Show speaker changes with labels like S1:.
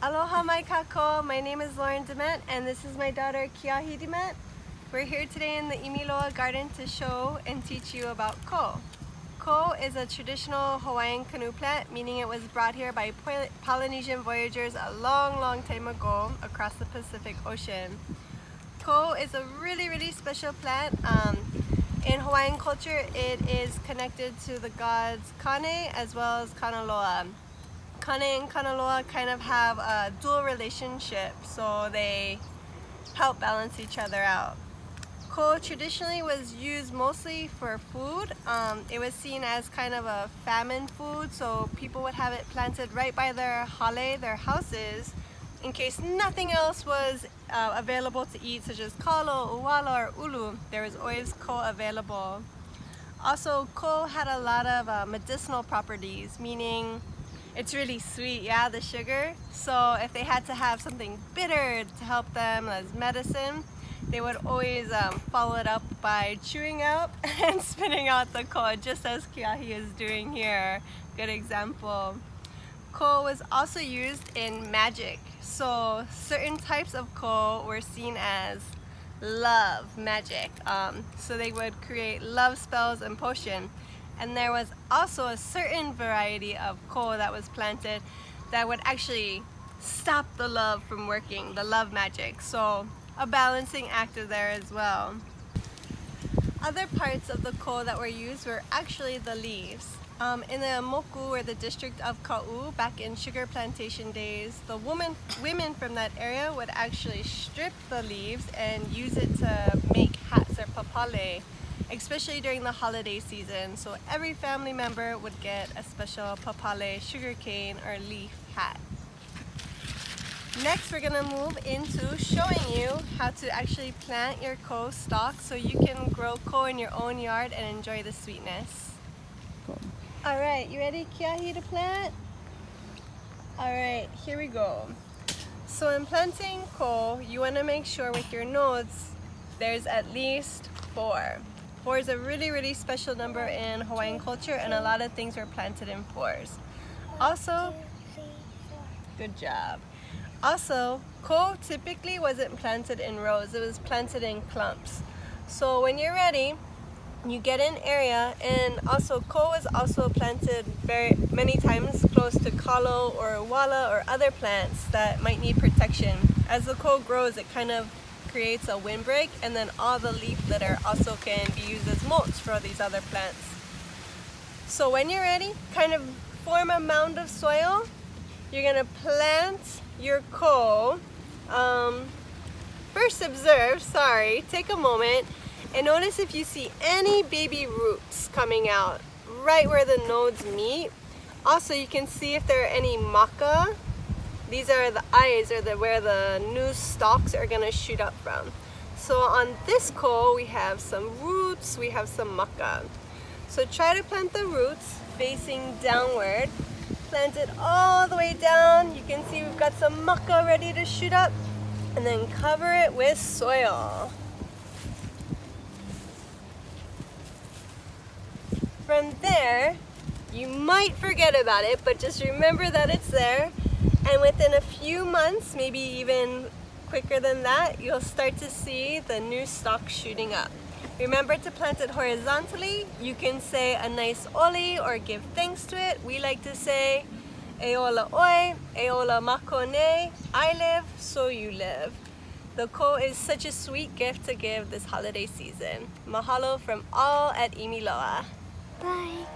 S1: Aloha mai kako, my name is Dement and this is my daughter Keahi Dement. We're here today in the ʻImiloa garden to show and teach you about ko. Ko is a traditional Hawaiian canoe plant, meaning it was brought here by Polynesian voyagers a long time ago across the Pacific Ocean. Ko is a really special plant. In Hawaiian culture, it is connected to the gods Kane as well as Kanaloa. Kane and Kanaloa kind of have a dual relationship, so they help balance each other out. Ko traditionally was used mostly for food. It was seen as kind of a famine food, so people would have it planted right by their hale, their houses, in case nothing else was available to eat, such as kalo, uwala, or ulu. There was always ko available. Also, ko had a lot of medicinal properties, meaning it's really sweet, yeah, the sugar. So if they had to have something bitter to help them as medicine, they would always follow it up by chewing out and spitting out the ko, just as Keahi is doing here. Good example. Ko was also used in magic. So certain types of ko were seen as love magic. So they would create love spells and potions. And there was also a certain variety of ko that was planted that would actually stop the love from working, the love magic. So a balancing actor there as well. Other parts of the ko that were used were actually the leaves. In the Moku, or the district of Ka'u, back in sugar plantation days, the women from that area would actually strip the leaves and use it to make hats or papale, especially during the holiday season. So every family member would get a special papale, sugarcane, or leaf hat. Next, we're gonna move into showing you how to actually plant your ko stalk so you can grow ko in your own yard and enjoy the sweetness. Cool. All right, you ready, Keahi, to plant? All right, here we go. So in planting ko, you wanna make sure with your nodes, there's at least 4. 4 is a really special number in Hawaiian culture, and a lot of things were planted in 4s. Also, good job. Also, ko typically wasn't planted in rows, it was planted in clumps. So when you're ready, you get an area, and also ko was also planted very many times close to kalo or wala or other plants that might need protection. As the ko grows, it kind of creates a windbreak, and then all the leaf litter also can be used as mulch for these other plants. So when you're ready, kind of form a mound of soil. You're gonna plant your ko. First observe, take a moment and notice if you see any baby roots coming out right where the nodes meet. Also, you can see if there are any maka. These are the eyes, or where the new stalks are gonna shoot up from. So on this ko, we have some roots, we have some maka. So try to plant the roots facing downward. Plant it all the way down. You can see we've got some maka ready to shoot up, and then cover it with soil. From there, you might forget about it, but just remember that it's there. And within a few months, maybe even quicker than that, you'll start to see the new stalk shooting up. Remember to plant it horizontally. You can say a nice oli or give thanks to it. We like to say, e ola oi, e ola mako nei, I live, so you live. The ko is such a sweet gift to give this holiday season. Mahalo from all at ʻImiloa.
S2: Bye.